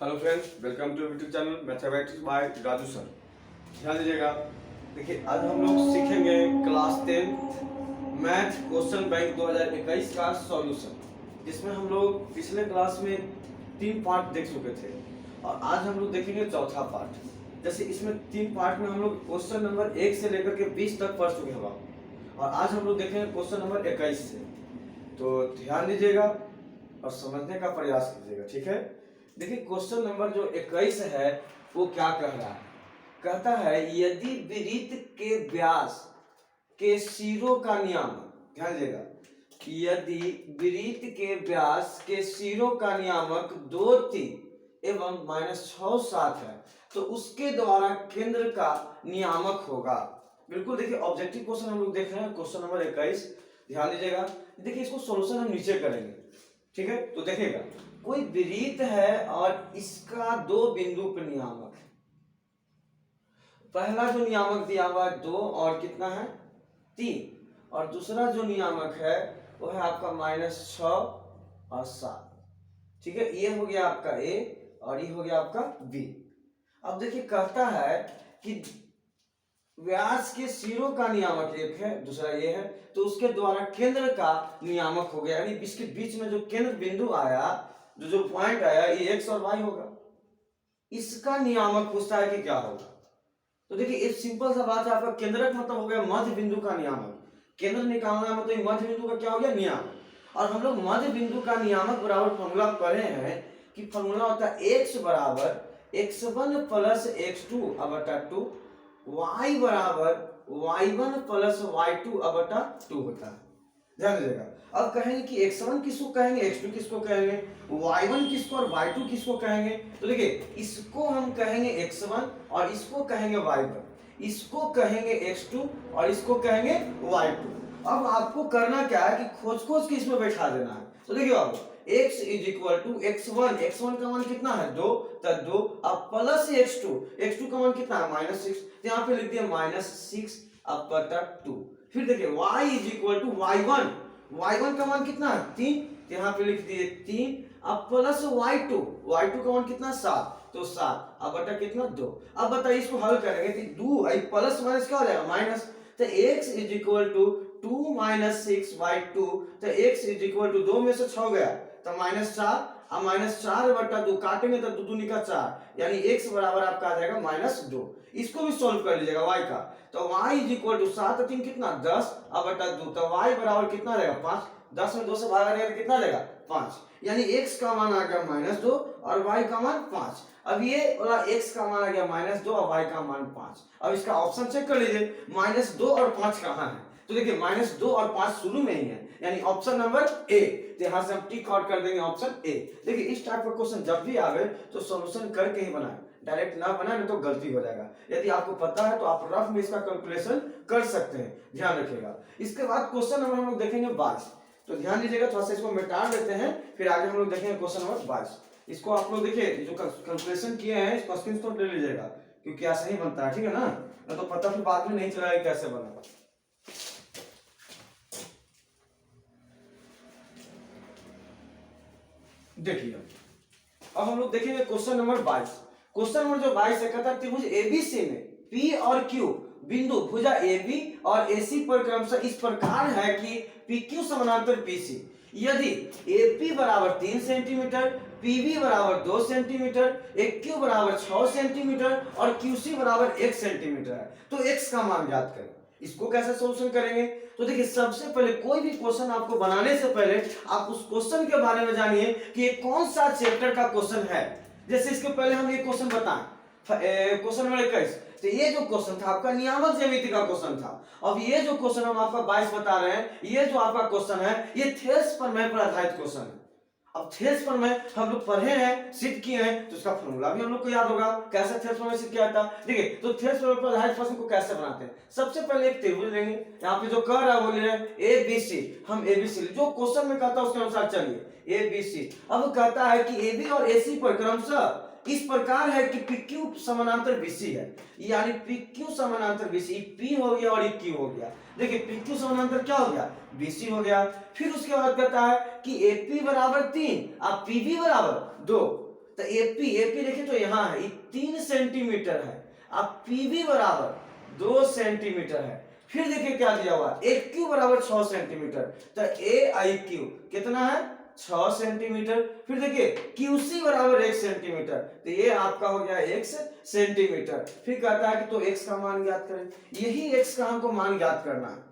Hello friends, welcome to YouTube channel mathematics by Raju sir. ध्यान दीजिएगा। देखिए, आज हम लोग सीखेंगे क्लास 10 मैथ क्वेश्चन बैंक 2021 का सॉल्यूशन, जिसमें हम लोग पिछले क्लास में 3 पार्ट देख चुके थे और आज हम लोग देखेंगे चौथा पार्ट। जैसे इसमें 3 पार्ट में हम लोग क्वेश्चन नंबर 1 से लेकर के 20 तक पढ़ चुके हैं और आज हम लोग देखेंगे क्वेश्चन नंबर 21 से। तो ध्यान दीजिएगा और समझने का प्रयास कीजिएगा, ठीक है। देखिए, क्वेश्चन नंबर जो 21 है वो क्या कह रहा है। कहता है यदि वृत्त के व्यास के सिरों का नियामक, ध्यान दीजिएगा, यदि वृत्त के व्यास के सिरों का नियामक 2, 3 एवं -6, 7 है तो उसके द्वारा केंद्र का नियामक होगा। बिल्कुल, देखिए ऑब्जेक्टिव क्वेश्चन हम लोग देख रहे हैं, क्वेश्चन नंबर 21। ध्यान दीजिएगा। देखिए, इसको सॉल्यूशन हम नीचे करेंगे, ठीक है। तो देखिएगा, कोई वृत्त है और इसका 2 बिंदु पर नियामक है। पहला जो नियामक दिया हुआ है 2 और कितना है 3, और दूसरा जो नियामक है वो है आपका -6 और 7, ठीक है। ये हो गया आपका ए और ये हो गया आपका बी। अब देखिए, कहता है कि व्यास के सिरों का नियामक एक है, दूसरा ये है, तो उसके द्वारा केंद्र का नियामक हो गया, यानी इसके बीच में जो केंद्र बिंदु आया, जो पॉइंट आया, ये एक्स और वाई होगा। इसका नियामक पूछता है कि क्या होगा। तो देखिए, एक सिंपल सा बात है, आपका केंद्रक मतलब हो गया मध्य बिंदु का नियामक। केंद्र निकालना है मतलब मध्य बिंदु का क्या हो गया, नियामक। और हम लोग मध्य बिंदु का नियामक बराबर फॉर्मूला पढ़े हैं कि फॉर्मूला होता है x बराबर x1 प्लस x2 बटा 2, y बराबर y1 प्लस y2 बटा 2 होता है। ध्यान दीजिएगा। अब कहेंगे कि x1 किसको कहेंगे, x2 किसको कहेंगे, y1 किसको और y2 किसको कहेंगे। तो देखिए, इसको हम कहेंगे x1 और इसको कहेंगे y1, इसको कहेंगे x2 और इसको कहेंगे y2। अब आपको करना क्या है कि खोज खोज के इसमें बैठा देना है। तो देखिए बाबू, x is equal to x1, x1 का मान कितना है 2, तब 2 अब प्लस x2, x2 का मान कितना है -6, तो यहाँ पे लिख दिया -6 अब बटा 2। फिर देखिए y is equal to y1, y1 का मान कितना है 3, तो यहाँ पे लिख दिए 3 अब प्लस y2, y2 का मान कितना 7, तो 7 अब बटा कितना 2। अब बताइए इसको हल करेंगे तो 2 प्लस माइनस क्या हो जाएगा माइनस, तो x इज इक्वल टू 2 - 6/2, तो x इज इक्वल टू 2 में से 6 गया तो -4, अब -4 बटा 2 काटेंगे तो 2 दूनी का 4, यानी x बराबर आपका आ जाएगा -2। इसको भी सॉल्व कर लीजिएगा y का, तो y इज इक्वल टू 7 3 कितना 10 अब बटा 2, तो y बराबर कितना रहेगा 5, 10 में 2 से भागा जाएगा कितना रहेगा 5, यानी x का मान आ गया -2 और y का मान 5। अब ये वाला x का मान आ गया -2 और y का मान 5। अब इसका ऑप्शन चेक कर लीजिए, -2 और 5 कहाँ है। तो देखिए, -2 और 5 शुरू में ही है, यानी ऑप्शन नंबर ए। तो यहां से हम टिक आउट कर देंगे ऑप्शन ए। देखिए, इस टाइप का क्वेश्चन जब भी आवे तो सॉल्यूशन करके ही बनाएं, डायरेक्ट ना बनाए नहीं तो गलती हो जाएगा। यदि आपको पता है तो आप रफ में इसका कैलकुलेशन कर सकते हैं, ध्यान रखिएगा। इसके बाद क्वेश्चन नंबर हम लोग देखेंगे 22। तो ध्यान दीजिएगा, थोड़ा सा इसको मिटा देते हैं, फिर आगे हम लोग देखेंगे क्वेश्चन नंबर 22। इसको आप लोग देखिए, जो कैलकुलेशन किए हैं इसको स्क्रीनशॉट ले लीजिएगा, क्योंकि ऐसा ही बनता है, ठीक है ना, तो पता फिर बाद में नहीं चला कैसे बना। देखिए, अब हम लोग देखेंगे क्वेश्चन नंबर 22। क्वेश्चन नंबर जो 22 है, कहता है त्रिभुज एबीसी में पी और क्यू बिंदु भुजा AB और AC पर क्रमशः इस प्रकार है कि PQ समानांतर PC। यदि AP बराबर 3 सेंटीमीटर, PB बराबर 2 सेंटीमीटर, AQ बराबर 6 सेंटीमीटर और QC बराबर 1 सेंटीमीटर है, तो x का मान ज्ञात करें। इसको कैसे सॉल्यूशन करेंगे। तो देखिए, सबसे पहले कोई भी क्वेश्चन आपको बनाने से पहले आप उस क्वेश्चन के बारे में जानिए कि ये कौन सा चैप्टर का क्वेश्चन है। जैसे इसके पहले हम ये क्वेश्चन बताएं, क्वेश्चन नंबर 21, तो ये जो क्वेश्चन था आपका नियामक ज्यामिति का क्वेश्चन था। अब ये जो क्वेश्चन हम आपका 22 बता रहे हैं, ये जो आपका क्वेश्चन है ये थेल्स प्रमेय पर आधारित क्वेश्चन है। अब थेल्स प्रमेय हम लोग पढ़े हैं, सिद्ध किए हैं, तो इसका फॉर्मूला भी हम लोग को याद होगा कैसे थेल्स प्रमेय सिद्ध किया था। देखिए, तो थेल्स प्रमेय पर आधारित प्रश्न को कैसे बनाते हैं। सबसे पहले एक त्रिभुज लेंगे, यहाँ पे जो कर रहा है वो ले रहे हैं ABC, हम ABC जो क्वेश्चन में कहता है उसके अनुसार चलिए ABC। अब कहता है कि AB और AC पर क्रमशः इस प्रकार है कि PQ समानांतर BC है, यानी PQ समानांतर BC, P हो गया और ये Q हो गया। देखिए, PQ समानांतर क्या हो गया BC हो गया। फिर उसके बाद कहता है कि AP बराबर 3 और PB बराबर 2, तो एपी एपी देखिए तो यहाँ है, 3 सेंटीमीटर है। अब पीबी बराबर 2 सेंटीमीटर है। फिर देखिए क्या दिया हुआ, एक क्यू बराबर 6 सेंटीमीटर, तो ए आई क्यू कितना है 6 सेंटीमीटर। फिर देखिए क्यूसी बराबर 1 सेंटीमीटर, तो ये आपका हो गया 1 सेंटीमीटर। फिर कहता है कि तो एक्स का मान ज्ञात करें, यही एक्स का हमको मान ज्ञात करना है।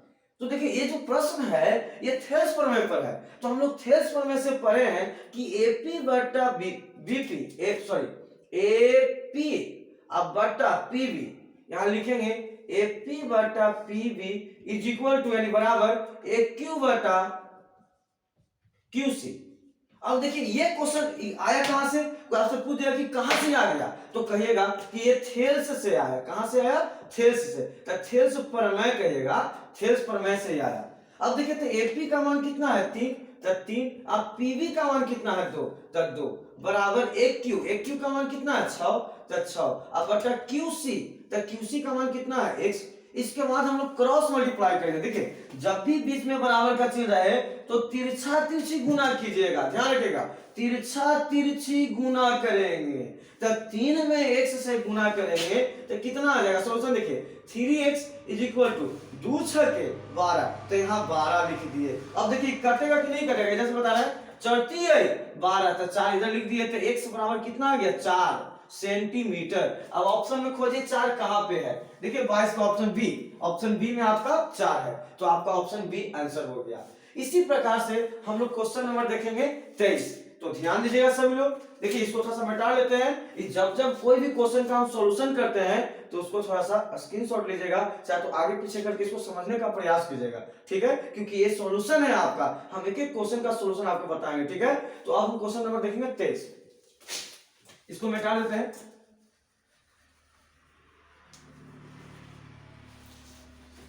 तो देखिए ये जो प्रश्न है ये थेल्स प्रमेय पर है, तो हम लोग थेल्स प्रमेय से पढ़े हैं कि एपी बटा बीपी सॉरी एपी अब बटा पीबी, यहां लिखेंगे एपी बटा पीबी इज इक्वल टू यानी बराबर ए क्यू बटा क्यूसी। अब देखिए ये क्वेश्चन आया कहां से, कोई आपसे पूछ दिया कि कहां से आ गया, तो कहिएगा कि ये थेल्स से आया। कहां से आया, थेल्स से, तो थेल्स प्रमेय कहिएगा, थेल्स प्रमेय से आया। अब देखिए तो एपी का मान कितना है 3, तो 3। अब पीवी का मान कितना है 2, तो 2 बराबर एक क्यू का मान कितना है 6, तो 6। अब बटा क्यूसी, तो क्यूसी का मान कितना है x। इसके बाद हम लोग क्रॉस मल्टीप्लाई करेंगे। देखिए जब भी बीच में बराबर का चिन्ह रहे तो तिरछा तिरछी गुना कीजिएगा, ध्यान रखिएगा, तिरछा तिरछी गुना करेंगे। तो 3 में x से गुना करेंगे तो कितना आ जाएगा, सोल्यूशन देखिए 3x इज इक्वल टू 2 6 के 12, तो यहाँ 12 लिख दिए। अब देखिए कटेगा कि नहीं कटेगा, जैसे बता रहा है चढ़ती है 12, तो 4 इधर लिख दिए, तो x बराबर कितना आ गया 4 सेंटीमीटर। अब ऑप्शन में खोजिए 4 कहां पे है, देखिए 22 का ऑप्शन बी में आपका 4 है, तो आपका ऑप्शन बी आंसर हो गया। इसी प्रकार से हम लोग क्वेश्चन नंबर देखेंगे 23, तो ध्यान दीजिएगा सभी लोग। देखिए इसको थोड़ा सा मिटा लेते हैं, जब कोई भी क्वेश्चन का हम सॉल्यूशन करते हैं तो उसको थोड़ा सा स्क्रीनशॉट लीजिएगा, चाहे तो आगे पीछे करके इसको समझने का प्रयास कीजिएगा, ठीक है, क्योंकि ये सॉल्यूशन है आपका, हम एक एक क्वेश्चन का सॉल्यूशन आपको बताएंगे, ठीक है। तो अब हम क्वेश्चन नंबर देखेंगे 23, इसको मिटा देते हैं।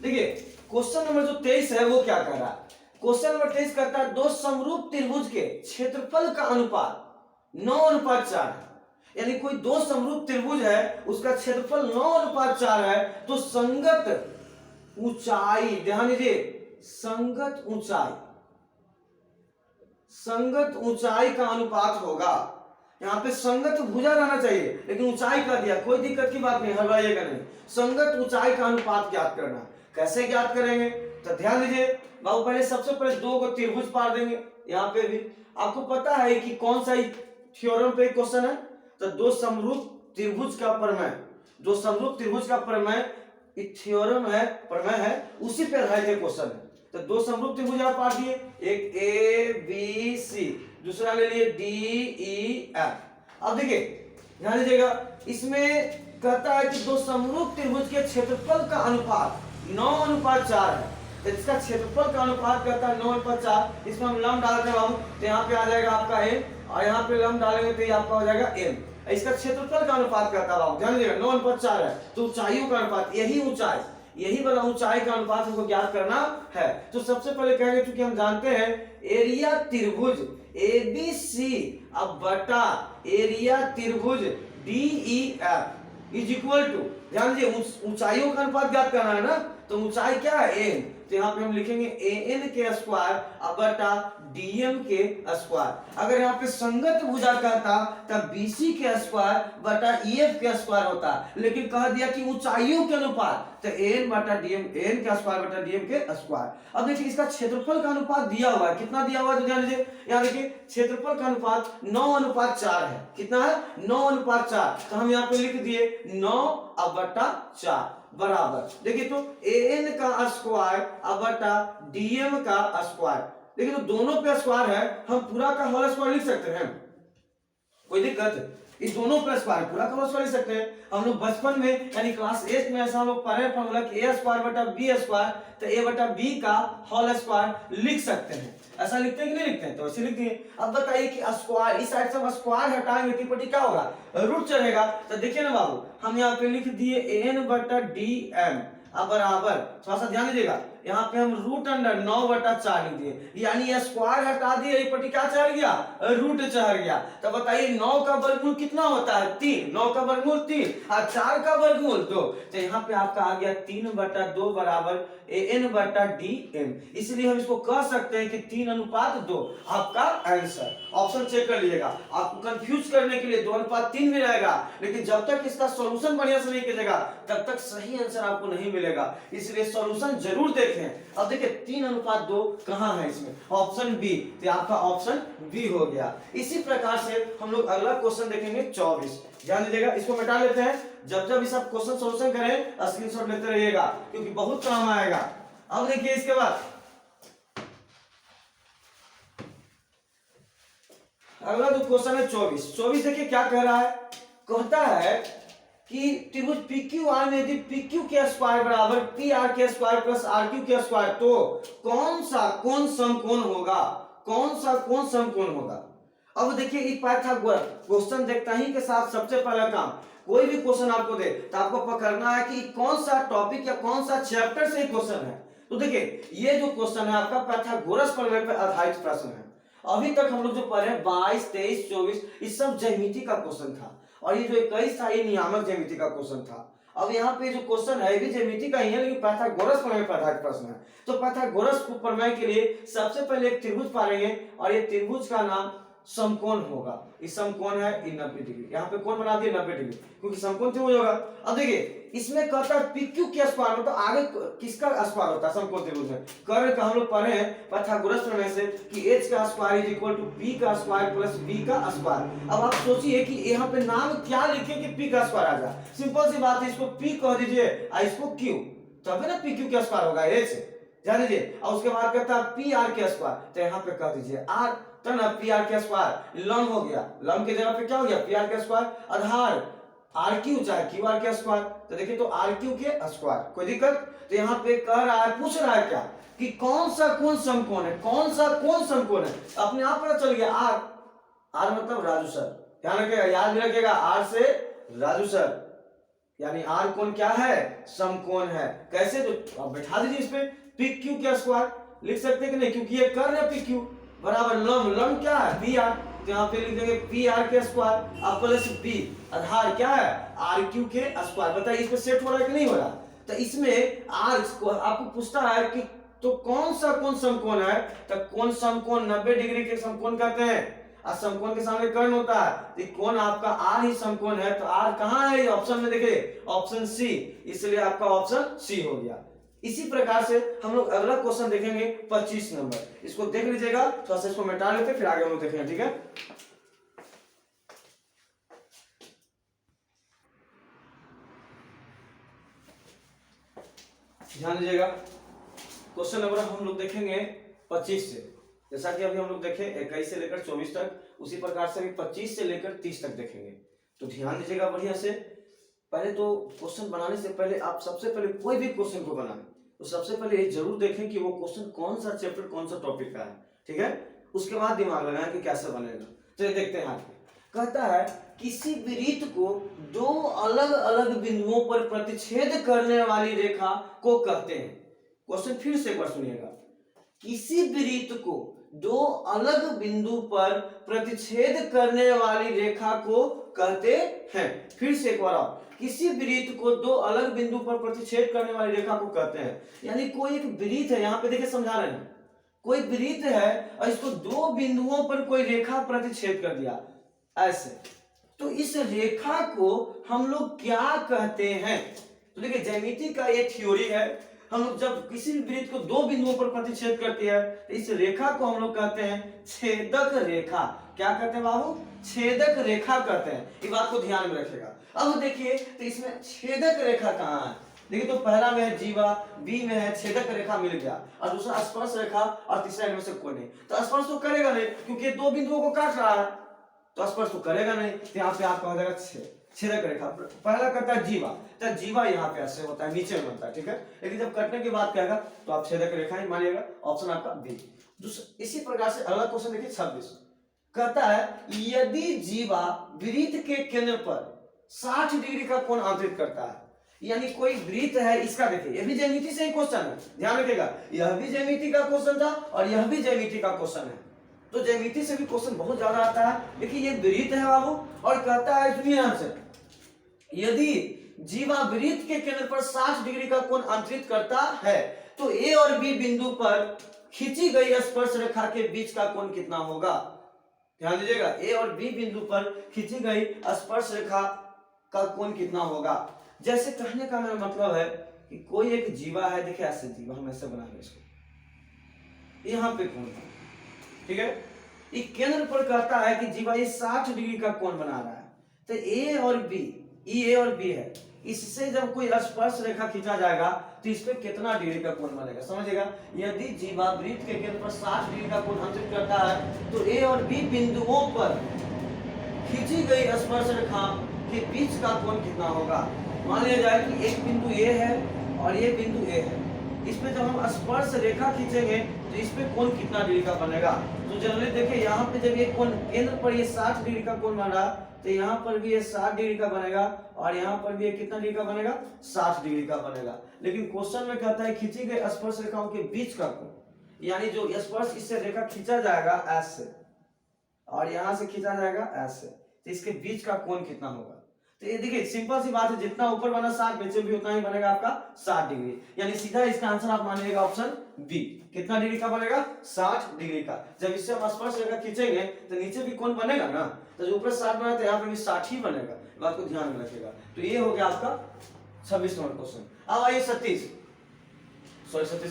देखिए क्वेश्चन नंबर जो 23 है वो क्या कह रहा है, क्वेश्चन नंबर 23 कहता है दो समरूप त्रिभुज के क्षेत्रफल का अनुपात 9:4 है। यानी कोई दो समरूप त्रिभुज है उसका क्षेत्रफल 9:4 है, तो संगत ऊंचाई, ध्यान दीजिए संगत ऊंचाई का अनुपात होगा। यहाँ पे संगत भुजा रहना चाहिए लेकिन ऊंचाई का दिया, कोई दिक्कत की बात नहीं, हलवाइएगा नहीं। संगत ऊंचाई का अनुपात ज्ञात करना, कैसे ज्ञात करेंगे, तो ध्यान दीजिए बाबू, पहले सबसे पहले दो को त्रिभुज पार देंगे। यहाँ पे भी आपको पता है कि कौन सा थ्योरम पे क्वेश्चन है, तो दो समरूप त्रिभुज का प्रमेय थ्योरम है, प्रमेय है, उसी पे आधारित क्वेश्चन है। तो दो समरूप त्रिभुज आप पार दिए, एक ए बी सी, दूसरा ले लिए डी ई एफ। अब देखिए ध्यान दीजिएगा, इसमें कहता है कि दो समरूप त्रिभुज के क्षेत्रफल का अनुपात 9:4 है, तो इसका क्षेत्रफल का अनुपात कहता है 9:4। इसमें हम लंब डालते हैं बाबू, तो यहाँ पे आ जाएगा आपका m, और यहाँ पे लंब डालेंगे तो ये आपका हो जाएगा m। इसका क्षेत्रफल का अनुपात कहता है बाबू, ध्यान दीजिएगा 9:4 है, तो ऊंचाइयों का अनुपात, यही वाला ऊंचाई का अनुपात हमको ज्ञात करना है। तो सबसे पहले कहेंगे, क्योंकि हम जानते हैं एरिया त्रिभुज ABC अब बटा एरिया त्रिभुज DEF इज इक्वल टू, ध्यान दीजिए ऊंचाइयों का अनुपात ज्ञात करना है ना, तो ऊंचाई क्या है n, तो यहाँ पे हम लिखेंगे an के स्क्वायर अब बटा dm के स्क्वायर। अगर यहाँ पे संगत भुजा कहता तब BC के स्क्वायर बटा EF के स्क्वायर होता, लेकिन कह दिया कि ऊंचाइयों के अनुपात, तो an बटा dm, an का स्क्वायर बटा dm के स्क्वायर। अब देखिए इसका क्षेत्रफल का अनुपात दिया हुआ है, कितना दिया हुआ है, तो ध्यान दीजिए यहाँ देखिए क्षेत्रफल का अनुपात 9:4 है, कितना है 9:4, तो हम यहाँ पे लिख दिए 9/4 बराबर, देखिए तो an का स्क्वायर अब बटा dm का स्क्वायर। देखिए तो दोनों पे स्क्वायर है, हम पूरा का होल स्क्वायर लिख सकते हैं, कोई दिक्कत, इस दोनों पे स्क्वायर पूरा का होल स्क्वायर लिख सकते हैं। हम लोग बचपन में यानी क्लास 8 में ऐसा हम लोग पढ़े फॉर्मूला कि a स्क्वायर बटा b स्क्वायर, तो a बटा b का होल स्क्वायर लिख सकते हैं। ऐसा लिखते हैं कि नहीं लिखते हैं, तो ऐसे लिख दिए। अब बताइए कि स्क्वायर, इस साइड से हम स्क्वायर हटाएंगे तो पटी क्या होगा, रूट चढ़ेगा। तो देखिए ना बाबू, हम यहाँ पे लिख दिए an बटा dm अब बराबर, थोड़ा सा ध्यान दीजिएगा, यहाँ पे हम रूट अंडर 9/4 लिख दिए, यानी ये स्क्वायर हटा दिए, ये पट्टी क्या चढ़ गया, रूट चढ़ गया। तो बताइए 9 का वर्गमूल कितना होता है, 3। 9 का वर्गमूल 3 और 4 का वर्गमूल 2। तो यहाँ पे आपका आ गया 3/2 बराबर an/dm। इसलिए हम इसको कह सकते हैं कि 3:2 आपका आंसर। ऑप्शन चेक कर लीजिएगा, आपको कंफ्यूज करने के लिए 2:3 भी रहेगा, लेकिन जब तक इसका सॉल्यूशन बढ़िया से नहीं कीजिएगा तब तक सही आंसर आपको नहीं मिलेगा, इसलिए सॉल्यूशन जरूर देखें। अब देखिए 3:2 कहां है इसमें, ऑप्शन बी। तो आपका ऑप्शन बी हो गया। इसी प्रकार से हम लोग अगला क्वेश्चन देखेंगे 24। ध्यान दीजिएगा, इसको मिटा लेते हैं। जब जब इस आप क्वेश्चन सॉल्यूशन करें स्क्रीनशॉट लेते रहिएगा, क्योंकि बहुत काम आएगा। अब देखिए इसके बाद अगला जो क्वेश्चन है 24 देखिए क्या कह रहा है। कहता है कि त्रिभुज PQR में यदि PQ के स्क्वायर बराबर PR के स्क्वायर प्लस RQ के स्क्वायर, तो कौन समकोण होगा, कौन समकोण होगा। अब देखिए इस पाइथागोरस क्वेश्चन देखता ही के साथ सबसे पहला काम, कोई भी क्वेश्चन आपको दे तो आपको पकड़ना है कि कौन सा टॉपिक या कौन सा चैप्टर से क्वेश्चन है। तो देखिए ये जो क्वेश्चन है आपका पाइथागोरस प्रमेय पर आधारित प्रश्न है। अभी तक हम लोग जो पढ़े 22, 23, 24 इस सब ज्यामिति का क्वेश्चन था, और ये जो 21 था ये नियामक ज्यामिति का क्वेश्चन था। अब यहाँ पे जो क्वेश्चन है भी ज्यामिति का ही है, लेकिन पाइथागोरस प्रमेय पर आधारित प्रश्न है। तो पाइथागोरस प्रमेय के लिए सबसे पहले एक त्रिभुज पालेंगे, और ये त्रिभुज का नाम समकोण होगा। इस समकोण है 90 डिग्री, यहाँ पे कोण बना दिए 90 डिग्री, क्योंकि समकोण त्रिभुज होगा। अब देखिए इसमें कहता है PQ के स्क्वायर, मतलब आगे किसका स्क्वायर होता है समकोण त्रिभुज में। कर्ण का हम लोग पढ़े हैं पाइथागोरस प्रमेय से कि h का square is equal to p का स्क्वायर प्लस b का स्क्वायर। अब आप सोचिए कि यहाँ पे नाम क्या लिखे कि p का स्क्वायर आ जाए। सिंपल सी बात है, इसको p कह दीजिए और इसको q, तब ना PQ का स्क्वायर होगा h, जान लीजिए। और उसके बाद कहता है PR के स्क्वायर, तो यहाँ पे कह दीजिए r, तो ना PR के स्क्वायर लंब हो गया, लंब की जगह पे क्या हो गया PR के स्क्वायर, आधार RQ चाहे QR के स्क्वायर। तो देखिए तो RQ के स्क्वायर, कोई दिक्कत। तो यहाँ पे कह रहा है, पूछ रहा है क्या कि कौन समकोण है, कौन समकोण है। अपने आप पता चल गया, R मतलब राजू सर, ध्यान रखिएगा, याद भी रखिएगा, R से राजू सर, यानी R कोण क्या है, समकोण है। कैसे, तो आप बैठा दीजिए इस पे PQ के स्क्वायर लिख सकते हैं कि नहीं, क्योंकि ये कर्ण है PQ बराबर लंब क्या है PR, तो यहाँ पे लिख देंगे PR के स्क्वायर अब प्लस B, आधार क्या है RQ के स्क्वायर। बताइए इस पे सेट हो रहा है कि नहीं हो रहा। तो इसमें R आपको पूछता है कि तो कौन समकोण है, तो कौन समकोण 90 डिग्री के समकोण कहते हैं, और समकोण के सामने कर्ण होता है, तो कौन आपका R ही समकोण है। तो R कहाँ है ऑप्शन में, देखिए ऑप्शन C, इसलिए आपका ऑप्शन C हो गया। इसी प्रकार से हम लोग अगला क्वेश्चन देखेंगे 25 नंबर, इसको देख लीजिएगा, थोड़ा सा इसको मिटा लेते फिर आगे हम लोग देखेंगे, ठीक है। ध्यान दीजिएगा, क्वेश्चन नंबर हम लोग देखेंगे 25 से, जैसा कि अभी हम लोग देखे 21 से लेकर 24 तक, उसी प्रकार से भी 25 से लेकर 30 तक देखेंगे। तो ध्यान दीजिएगा बढ़िया से। पहले तो क्वेश्चन बनाने से पहले आप सबसे पहले कोई भी क्वेश्चन को बनाएं तो सबसे पहले ये जरूर देखें कि वो क्वेश्चन कौन सा चैप्टर कौन सा टॉपिक का है, ठीक है। उसके बाद दिमाग लगाएं कि कैसे बनेगा। तो ये देखते हैं, कहता है किसी वृत्त को दो अलग अलग बिंदुओं पर प्रतिच्छेद करने वाली रेखा को कहते हैं। क्वेश्चन फिर से एक बार सुनिएगा, किसी वृत्त को दो अलग बिंदु पर प्रतिच्छेद करने वाली रेखा को कहते हैं। फिर से एक बार, किसी वृत्त को दो अलग बिंदु पर प्रतिच्छेद करने वाली रेखा को कहते हैं। यानी कोई एक वृत्त है, यहाँ पे देखिए समझा रहे हैं, कोई वृत्त है और इसको दो बिंदुओं पर कोई रेखा प्रतिच्छेद कर दिया ऐसे, तो इस रेखा को हम लोग क्या कहते हैं। तो देखिए ज्यामिति का ये थ्योरी है, हम लोग जब किसी भी वृत्त को दो बिंदुओं पर प्रतिच्छेद करती है तो इस रेखा को हम लोग कहते हैं छेदक रेखा। क्या कहते हैं बाबू, छेदक रेखा कहते हैं, ये बात को ध्यान में रखिएगा। अब देखिए तो इसमें छेदक रेखा कहाँ है, देखिए तो पहला में है जीवा, बी में है छेदक रेखा मिल गया, और दूसरा स्पर्श रेखा, और तीसरा इनमें से कोई नहीं। तो स्पर्श तो करेगा नहीं क्योंकि दो बिंदुओं को काट रहा है, तो स्पर्श तो करेगा नहीं। तो यहाँ पे आपका हो जाएगा छेदक रेखा। पहला करता है जीवा, तो जीवा यहाँ पे ऐसे होता है, नीचे में बनता है, ठीक है। लेकिन जब कटने की बात कहेगा तो आप छेदक रेखा ही मानिएगा, ऑप्शन आपका बी। इसी प्रकार से अगला क्वेश्चन देखिए 26, कहता है यदि जीवा वृत्त के केंद्र पर 60 डिग्री का कोण अंतरित करता है, यानी कोई वृत्त है इसका, देखिए यह भी ज्यामिति से ही क्वेश्चन है, ध्यान रखिएगा, यह भी ज्यामिति का क्वेश्चन था और यह भी ज्यामिति का क्वेश्चन है। तो ज्यामिति से भी क्वेश्चन बहुत ज्यादा आता है। देखिए ये वृत्त है बाबू, और कहता है सुनिए ध्यान से, यदि जीवा वृत्त के केंद्र पर 60 डिग्री का कोण अंतरित करता है तो ए और बी बिंदु पर खींची गई स्पर्श रेखा के बीच का कोण कितना होगा। ध्यान दीजिएगा, ए और बी बिंदु पर खींची गई स्पर्श रेखा का कोण कितना होगा। जैसे कहने का मेरा मतलब है कि कोई एक जीवा है, देखिए ऐसे जीवा, हम ऐसे बनाएंगे इसको, यहाँ पे कोण है, ठीक है, इस केंद्र पर कहता है कि जीवा ये 60 डिग्री का कोण बना रहा है। तो ए और बी, ए और बी है, इससे जब कोई स्पर्श रेखा खींचा जाएगा तो इस पे कितना डिग्री का कोण बनेगा, समझिएगा। यदि जीवा वृत्त के केंद्र पर 60 डिग्री का कोण अंतरित करता है तो ए और बी बिंदुओं पर खींची गई स्पर्श रेखा के बीच का कोण कितना होगा। मान लिया जाए कि एक बिंदु ए है और ये बिंदु ए है, इस पे जब हम स्पर्श रेखा खींचेंगे तो इस पे कोण कितना डिग्री का बनेगा। तो जनरली देखिए यहाँ पे जब ये कोण केंद्र पर ये 60 डिग्री का कोण बन रहा तो यहाँ पर भी ये 60 डिग्री का बनेगा और यहाँ पर भी ये कितना डिग्री का बनेगा, 60 डिग्री का बनेगा। लेकिन क्वेश्चन में कहता है खींची गई स्पर्श रेखाओं के बीच का कोण, यानी जो स्पर्श इससे रेखा खींचा जाएगा एस से और यहाँ से खींचा जाएगा एस से, तो इसके बीच का कोण कितना होगा। तो ये देखिए सिंपल सी बात है, जितना ऊपर बना 60 नीचे भी उतना ही बनेगा आपका 60 डिग्री, यानी सीधा इसका आंसर आप मानिएगा ऑप्शन बी। कितना डिग्री का बनेगा, 60 डिग्री का। जब इससे हम स्पर्श रेखा खींचेंगे तो नीचे भी कोण बनेगा ना, तो जो ऊपर 60 बना तो यहाँ पे भी 60 ही बनेगा, बात को ध्यान में रखिएगा। तो ये हो गया आपका 26 नंबर क्वेश्चन। अब आइए 27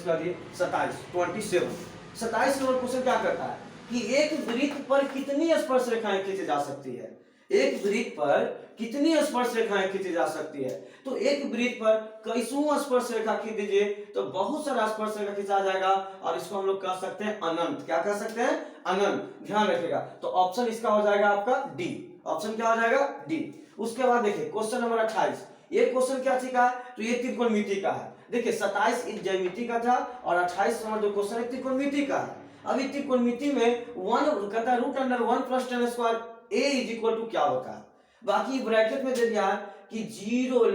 का दिए 27 नंबर क्वेश्चन क्या करता है कि एक वृत्त पर कितनी स्पर्श रेखाएं खींची जा सकती है। एक वृत्त पर कितनी स्पर्श रेखाएं खींची जा सकती है। तो एक वृत्त पर कईसों स्पर्श रेखा खींच दीजिए तो बहुत सारा स्पर्श रेखा खींचा जाएगा और इसको हम लोग कह सकते हैं अनंत। क्या कह सकते हैं, अनंत। ध्यान रखिएगा, तो ऑप्शन इसका हो जाएगा आपका डी। ऑप्शन क्या हो जाएगा, डी। उसके बाद देखिए क्वेश्चन नंबर 28, ये क्वेश्चन क्या चीज का है, तो ये त्रिकोणमिति का है। देखिए 27 इस ज्यामिति का था और 28 नंबर जो क्वेश्चन है त्रिकोणमिति का है। अभी त्रिकोणमिति में 1 कहता है √1 + tan स्क्वायर a = क्या होता है। बाकी ब्रैकेट में दे दिया है कि 0 <= a <=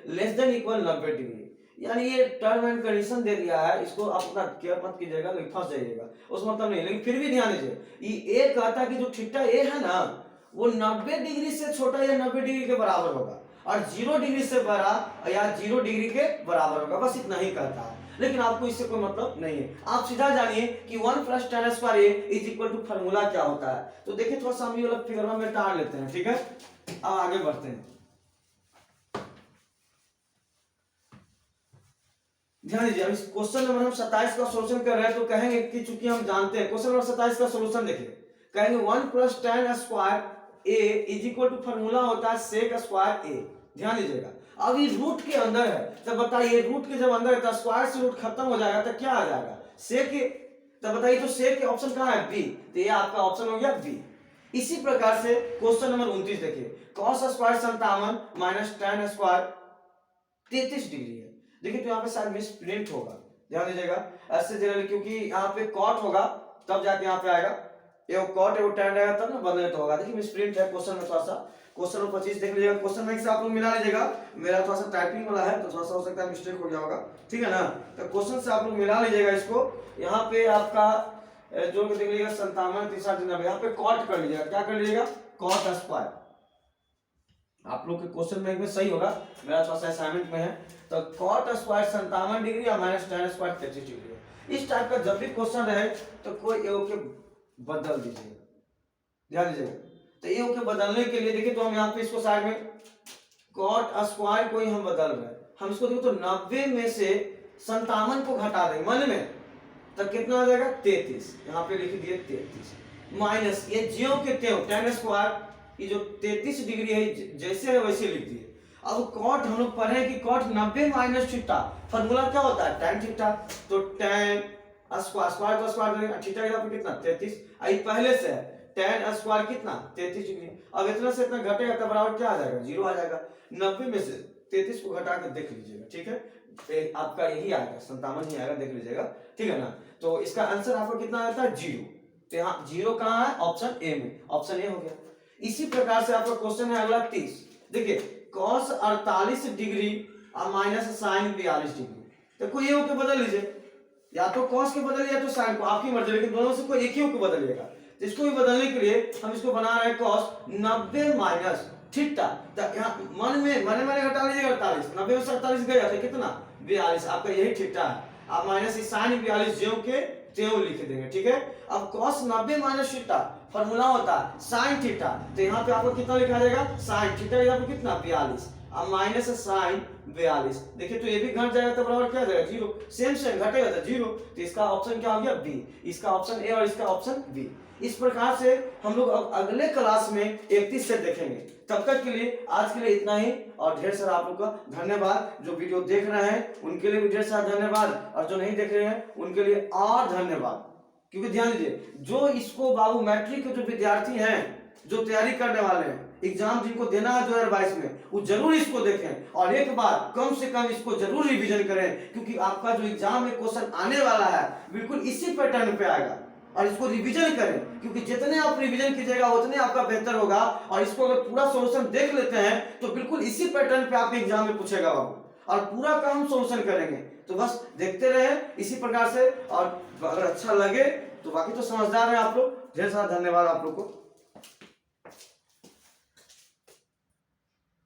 90 डिग्री, यानी ये टर्म एंड कंडीशन दे दिया है। इसको आप अपना केयर मत कीजिएगा, लेकिन फंस जाइएगा, उस मतलब नहीं। लेकिन फिर भी ध्यान दीजिए, ये a कहता है कि जो थीटा a है ना वो 90 डिग्री से छोटा या 90 डिग्री के बराबर होगा और 0 डिग्री से बड़ा या 0 डिग्री के बराबर होगा, बस इतना ही कहता है। लेकिन आपको इससे कोई मतलब नहीं है, आप सीधा जानिए कि 1 + tan स्क्वायर a = फार्मूला क्या होता है। तो देखिए थोड़ा सा हम ये वाला फिगर में टाल लेते हैं, ठीक है। अब आगे बढ़ते हैं, ध्यान दीजिए। अब इस क्वेश्चन नंबर हम 27 का सॉल्यूशन कर रहे हैं तो कहेंगे कि चूंकि हम जानते हैं क्वेश्चन नंबर 27 का सॉल्यूशन देखिए, कहेंगे 1 + tan स्क्वायर a = फार्मूला होता है sec स्क्वायर a। ध्यान दीजिएगा, अब ये रूट के अंदर है, तब बताइए रूट के जब अंदर है तो स्क्वायर से रूट खत्म हो जाएगा तो क्या आ जाएगा, सेक। तब बताइए तो सेक के ऑप्शन कहाँ है, बी। तो ये आपका ऑप्शन हो गया बी। इसी प्रकार से क्वेश्चन नंबर 29 देखिए, cos square 57 - tan square 33 degree है। देखिए तो यहाँ पे शायद मिस प्रिंट होगा, ध्यान दीजिएगा। ऐसे जनरली क्योंकि यहाँ पे कॉट होगा तब जाके यहाँ पे आएगा, एगो कॉट एगो tan रहेगा तब ना बदले तो होगा। देखिए मिस प्रिंट है क्वेश्चन में, थोड़ा सा क्वेश्चन नंबर 25 देख लीजिएगा। क्वेश्चन में से आप लोग मिला लीजिएगा, मेरा थोड़ा सा टाइपिंग वाला है तो थोड़ा सा हो सकता है मिस्टेक हो गया होगा, ठीक है ना। तो क्वेश्चन से आप लोग मिला लीजिएगा इसको। यहाँ पे आपका जो देख लीजिएगा 57 3 90, यहाँ पे कॉट कर लीजिएगा। क्या कर लीजिएगा, कॉट स्क्वायर। आप लोग के क्वेश्चन में सही होगा, मेरा थोड़ा सा असाइनमेंट में है। तो कॉट स्क्वायर 57 डिग्री और -tan स्क्वायर 33 डिग्री है। इस टाइप का जब भी क्वेश्चन रहे तो कोई एगो के बदल दीजिएगा, ध्यान दीजिएगा। तो ये के बदलने के लिए देखिए तो हम यहाँ पे इसको साइड में कॉट स्क्वायर को ही हम बदल रहे हैं। हम इसको देखो तो 90 में से 57 को घटा देंगे मन में, तो कितना आ जाएगा 33। यहाँ पे लिख दिए 33 माइनस ये ज्यों के त्यों tan स्क्वायर, ये जो 33 डिग्री है जैसे है वैसे लिख दिए। अब कॉट हम लोग पढ़े कि कॉट 90 - थीटा, फार्मूला क्या होता है tan थीटा। तो tan स्क्वायर स्क्वायर तो स्क्वायर थीटा यहाँ पे कितना 33, आई पहले से है tan स्क्वायर कितना 33 डिग्री। अब इतना से इतना घटेगा तो बराबर क्या आ जाएगा, 0 आ जाएगा। 90 में से 33 को घटा के देख लीजिएगा, ठीक है। आपका यही आएगा 57 ही आएगा, देख लीजिएगा, ठीक है ना। तो इसका आंसर आपका कितना आता है 0। तो यहाँ 0 कहाँ है, ऑप्शन ए में, ऑप्शन ए हो गया। इसी प्रकार से आपका क्वेश्चन है अगला 30। देखिए cos 48 डिग्री और माइनस साइन 42 डिग्री। देखो ये होके बदल लीजिए, या तो cos के बदलिए या तो साइन को, आपकी मर्जी, लेकिन दोनों से कोई एक ही होके बदलिएगा। तो इसको भी बदलने के लिए हम इसको बना रहे हैं cos 90 माइनस थीटा। मन में मने घटा लीजिएगा 48, 90 में से 48 गया था कितना 42, आपका यही थीटा है। आप माइनस साइन 42 ज्यों के त्यों लिख देंगे, ठीक है। अब cos 90 माइनस थीटा फॉर्मूला होता है साइन थीटा, तो यहाँ पे आपको कितना लिखा जाएगा साइन थीटा, यहाँ पे कितना 42, अब माइनस साइन 42। देखिए तो ये भी घट जाएगा तो बराबर क्या आ जाएगा 0, सेम घटेगा तो 0। तो इसका ऑप्शन क्या हो गया बी, इसका ऑप्शन ए और इसका ऑप्शन बी। इस प्रकार से हम लोग अब अगले क्लास में 31 से देखेंगे। तब तक के लिए आज के लिए इतना ही, और ढेर सारा आप लोग का धन्यवाद। जो वीडियो देख रहे हैं उनके लिए भी ढेर सारा धन्यवाद, और जो नहीं देख रहे हैं उनके लिए और धन्यवाद। क्योंकि ध्यान दीजिए, जो इसको बाबू मैट्रिक के जो विद्यार्थी हैं, जो तैयारी करने वाले हैं, एग्जाम जिनको देना है 2022 में, वो जरूर इसको देखें और एक बार कम से कम इसको जरूर रिवीजन करें, क्योंकि आपका जो एग्जाम में क्वेश्चन आने वाला है बिल्कुल इसी पैटर्न पे आएगा। और इसको रिवीजन करें, क्योंकि जितने आप रिवीजन कीजिएगा उतने आपका बेहतर होगा। और इसको अगर पूरा सॉल्यूशन देख लेते हैं तो बिल्कुल इसी पैटर्न पे आपके एग्जाम में पूछेगा बाबू, और पूरा का हम सॉल्यूशन करेंगे। तो बस देखते रहे इसी प्रकार से, और अगर अच्छा लगे तो बाकी तो समझदार हैं आप लोग। ढेर सारा धन्यवाद आप लोग को।